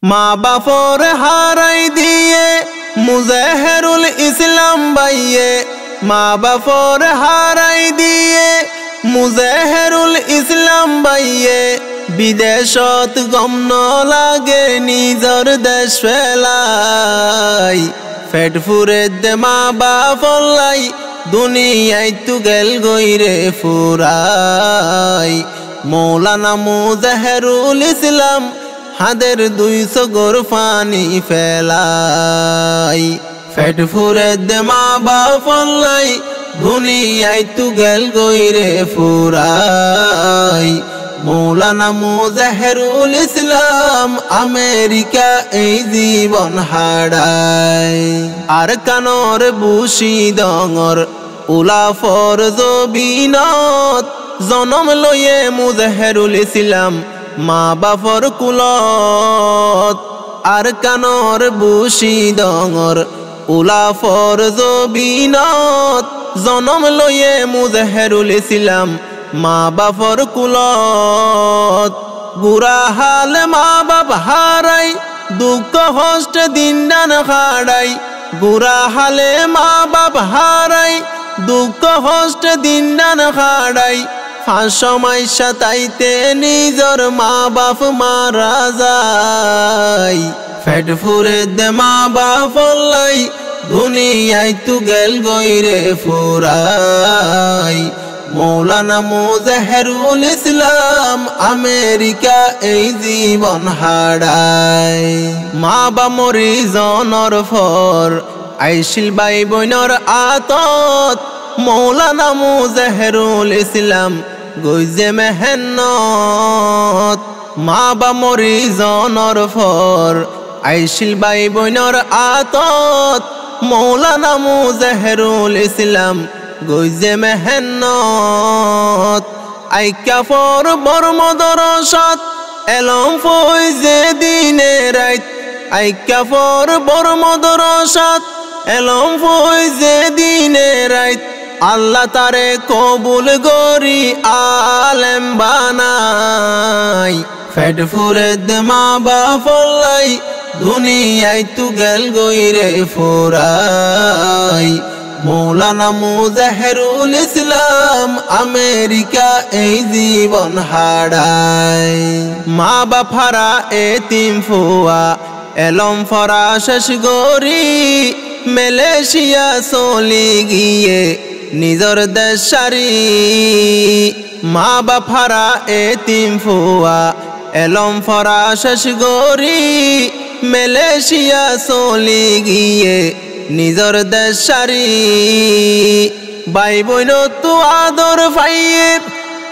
মা বাপর হারাই দিয়ে মুজাহেরুল ইসলাম বাইয়ে, মা বাপর হারাই দিয়ে মুজাহেরুল ইসলাম বাইয়ে, বিদেশত গম ন লাগে নিজর দেশ ফেলাই, ফেট ফুরে দে মা বাপলাই দুনিয়ায় তু গেল গইরে ফুরাই। মৌলানা মুজাহেরুল ইসলাম হাদের 200 গোর পানি ফেলাই, ফেট ফুরে দে মা বাপলাই দুনিয়ায় তু গেল গইরে ফুরাই। মৌলানা মুজাহেরুল ইসলাম আমেরিকা এই জীবন হারায়, আর কানর বুশি ডঙর উলাফর জবিনত, জনম লয়ে মুজাহেরুল ইসলাম মা বাপর কুলত, আর কানর বুশি ডঙর উলাফর জবিনত, জনম লয়ে মুজাহেরুল ইসলাম মা বাপর কুলত। বুড়া হাল মা বাপ হারাই দুঃখ কষ্ট দিন ডান খাড়াই, বুড়া হালে মা বাপ হারাই দুঃখ কষ্ট দিন ডান খাড়াই, ফাঁসময় সাতাইতে নিজর মা বাপ মারা যায়, ফেট ফুরে দে মা বাপ লাই দুনিয়ায় তু গেল গইরে ফুরাই। মৌলানা মুজাহেরুল ইসলাম আমেরিকা এই জীবন হারায়, মা বা মরি জনর ফর আইছিল বাই বইনর আতত, মৌলানা মুজাহেরুল ইসলাম গইজে মেহনত, মা বা মরি জনর ফর আইছিল বাই বইনর আতত, মৌলানা মুজাহেরুল ইসলাম গইজে মেহনত। আইকা ফর বর্মদরসত এলম ফইজে দিনে রাইত, আইকা ফর বর্মদরসত এলম ফইজে দিনে রাইত, আল্লাহ তারে কবুল গরি আলেম বানাই, ফেট ফুরে দে মা বাপলাই দুনিয়ায় তু গেল গইরে ফুরাই। মৌলানা মুজাহেরুল ইসলাম আমেরিকা এই জীবন হারায়, মা বাপারা এতিম ফুয়া এলম ফরা শেষ গরি, মালয়েশিয়া চলি গিয়ে নিজর দেশ সারি, মা বাপারা এতিম ফুয়া এলম ফরা শেষ গরি, মালয়েশিয়া চলি গিয়ে নিজর দেশ সারি, বাই বইন তু আদর পাইয়ে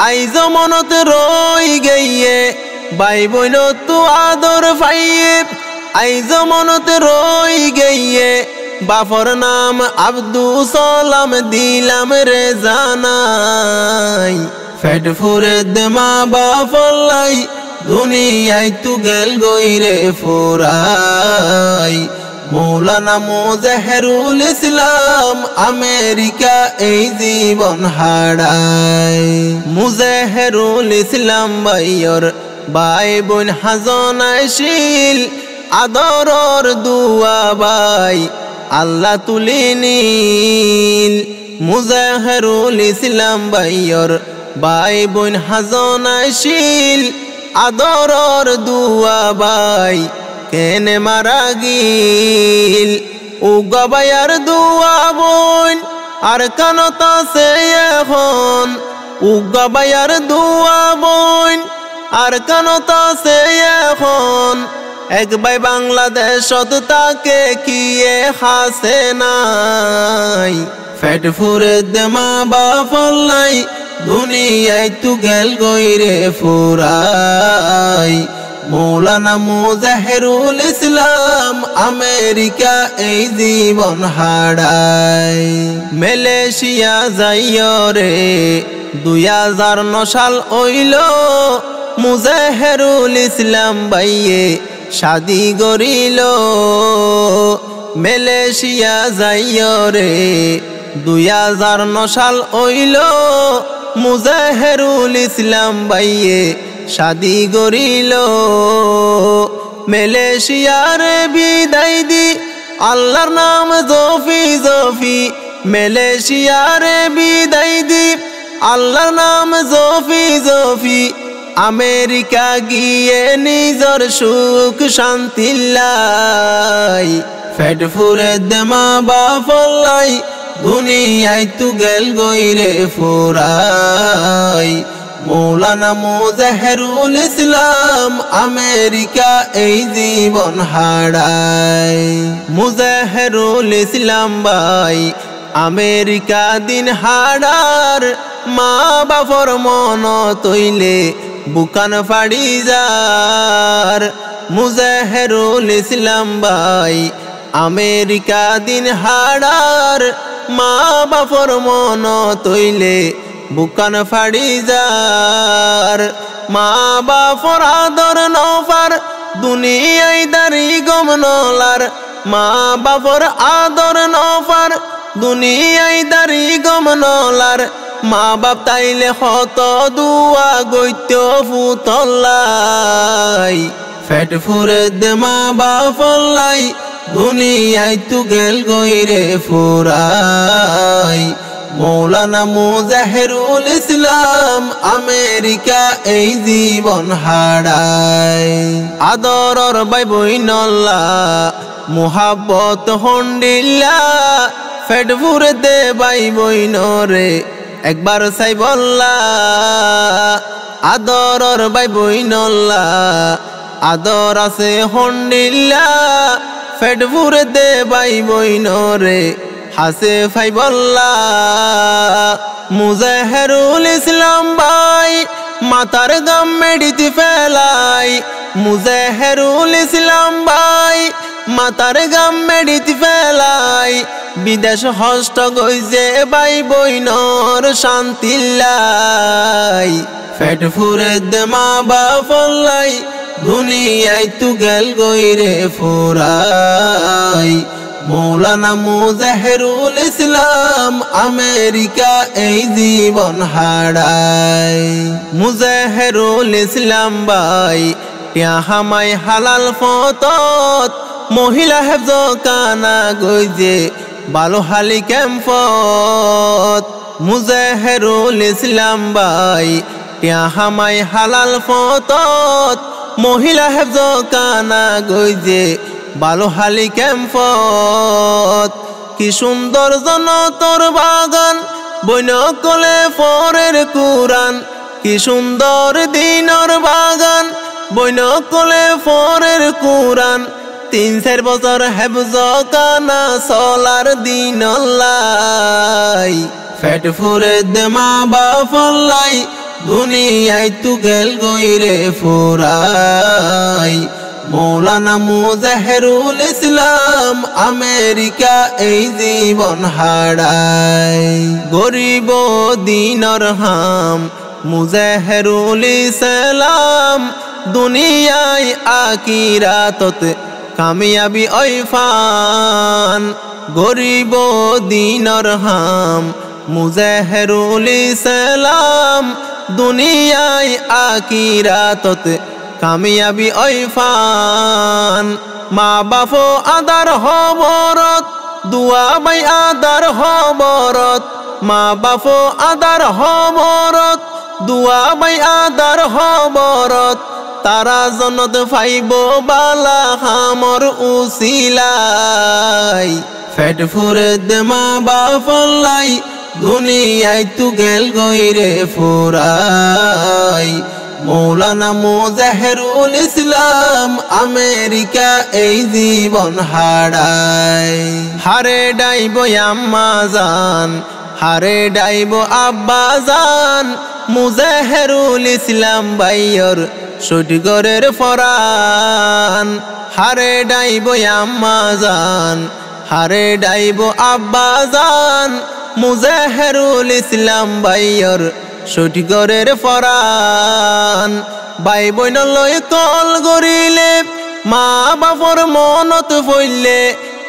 আইজ মনত রই গইয়ে, বাই বইন তু আদর পাইয়ে আইজ মনত রই গইয়ে, বাপর নাম আব্দুল সালাম দিলাম রে জানাই, ফেট ফুরে দে মা বাপলাই দুনিয়ায় তু গেল গইরে ফুরাই। মৌলানা মুজাহেরুল ইসলাম আমেরিকা এই জীবন হারায়, মুজাহেরুল ইসলাম বাইয়র বাই বোন হাজন আইছিল, আদরর দুয়া বাই আল্লাহ তুলি নীল, মুজাহেরুল ইসলাম বাইয়র বাই বোন হাজন আইছিল, আদরর দুয়া বাই কেনে মারা গিল, উগাবায়ার দুয়া বোন আর কানতা সে এখন, উগাবায়ার দুয়া বোন আর কানতা সে এখন, এক বাই বাংলাদেশত তাকে কিয়ে হাসে নাই, ফেট ফুরে দে মা বাপলাই দুনিয়ায় তু গেল গইরে ফুরাই। মৌলানা মুজাহেরুল ইসলাম আমেরিকা এই জীবন হারায়, মালয়েশিয়া যাইয় রে 2009 সাল হইল, মুজাহেরুল ইসলাম বাইয়ে শাদি গরিল, মালয়েশিয়া যাইয় রে 2009 সাল হইল, মুজাহেরুল ইসলাম বাইয়ে শাদি গরিল, মালয়েশিয়ারে বিদায় দি আল্লাহর নাম জফি জফি মালয়েশিয়ারে বিদায় দি আল্লাহর নাম জফি জফি আমেরিকা গিয়ে নিজর সুখ শান্তি লাই পেট ফুরে দেমা বাফলাই দুনিয়ায় তু গেল গইরে ফুরাই মৌলানা মুজাহিরুল ইসলাম আমেরিকা এই জীবন হারায় মুজাহিরুল ইসলাম ভাই আমেরিকা দিন হারার মা বাপর মন তৈলে বুকান ফাড়ি যার মুজাহিরুল ইসলাম ভাই আমেরিকা দিন হারার মা বাপর মন তৈলে বুকান ফাড়ি যার মা বাপর আদর নফার দুনিয়ায় দারি গম নলার মা বাপর আদর নফার দুনিয়ায় দারি গম নলার মা বাপ তাইলে হত দুয়া গৈত্য ফুতলাই পেট ফুরে দে মা বাপলাই দুনিয়ায় তু গেল গইরে ফুরাই মৌলানা মুজাহিরুল ইসলাম আমেরিকা এই জীবন হারায় আদরর বাই বইনল্লা মুহাব্বত হন্ডিল্লা পেট ফুরে দে বাই বইনরে একবার চাই বললা আদরর বাই বইনল্লা আদর আছে হন্ডিল্লা পেট ফুরে দে বাই বইনরে হাসে ফাই বললা মুজাহিরুল ইসলাম ভাই মাতার গাম মেডিতে ফেলাই মুজাহিরুল ইসলাম ভাই মাতার গাম মেডিতে ফেলাই বিদেশ হস্ত গইছে বাই বইনর শান্তি লাই পেট ফুরে দে মা বাপলাই দুনিয়ায় তু গেল গইরে ফুরাই মৌলানা মুজাহিরুল ইসলাম আমেরিকা এই জীবন হারায় মুজাহিরুল ইসলাম ভাই হামাই হালাল ফতত মহিলা হেফজ কানা গইজে বালো হালি ক্যাম্পত মুজাহিরুল ইসলাম ভাই হামাই হালাল ফতত মহিলা হেফজ কানা গইজে বালো হালি ক্যাম্পত কি সুন্দর জনতর বাগান বইন কলে ফরের কুরান কি সুন্দর দিনর বাগান বইন কলে ফরের কুরান 3-4 বছর হেফজ কানা সলার দিন লাই পেট ফুরে দে মা বাপলাই দুনিয়ায় তু গেল গইরে ফুরাই মৌলানা মুজাহিরুল ইসলাম আমেরিকা এই জীবন হারায় গরিব দিনর হাম মুজাহিরুল ইসলাম দুনিয়ায় আকিরাতত কামিয়াবি ওইফান গরিব দিনর হাম মুজাহিরুল ইসলাম দুনিয়ায় আকিরাতত কামিয়াবি ওইফান মা বাপো আদার হবরত দুয়া বাই আদার হবরত মা বাপো আদার হবরত দুয়া বাই আদার হবরত তারা জনত ফাইব বালা হামর উসিলাই পেট ফুরে দে মা বাপলাই দুনিয়ায় তু গেল গইরে ফুরাই মৌলানা মুজাহিরুল ইসলাম আমেরিকা এই জীবন হারায় হারে ডাইব আম্মা জান হারে ডাইব আব্বা জান মুজাহিরুল ইসলাম ভাইয়র সটিগরের ফরান হারে ডাইব আম্মা জান হারে ডাইব আব্বা জান মুজাহিরুল ইসলাম ভাইয়র সটিগরের ফরান ভাই বইন লই কল গরিলে মা বাপর মনত পইলে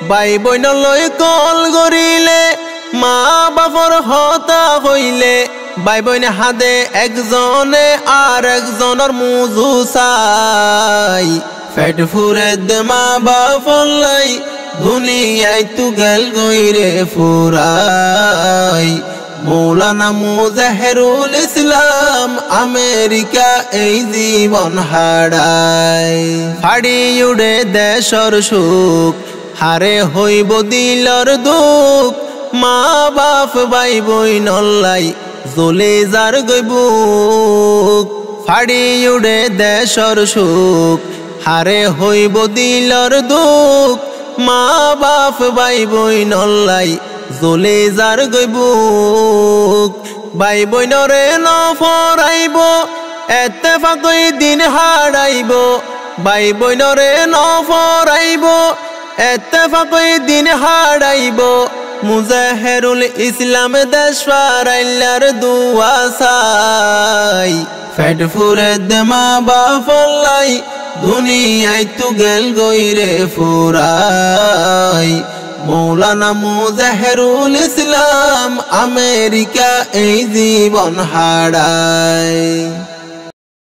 ভাই বইন লই কল গরিলে মা বাপর হতা হইলে ভাই বইন হাদে একজনে আর একজনের মুজু চাই পেট ফুরে দে মা বাপলাই দুনিয়ায় তু গেল গইরে ফুরাই মৌলানা মুজাহিরুল ইসলাম আমেরিকা এই জীবন হারায় ফাড়ি উড়ে দেশর সুখ হারে হইব দিলর দুঃখ মা বাপ ভাই বই নল্লাই জ্বলে যার গইবুক ফাড়ি উড়ে দেশর সুখ হারে হইব দিলর দুঃখ মা বাপ ভাই বই নল্লাই জ্বলে যার গইবুক ভাই বইনরে নফরাইব এত্তেফাকই দিন হারাইব ভাই বইনরে নফরাইব এত্তেফাকই দিন হারাইব মুজাহিরুল ইসলাম দেশ ফারাইলার দুয়া চাই পেট ফুরে দে মা বাপলাই দুনিয়ায় তু গেল গইরে ফুরাই মৌলানা মুজাহিরুল ইসলাম আমেরিকা এই জীবন হারায়।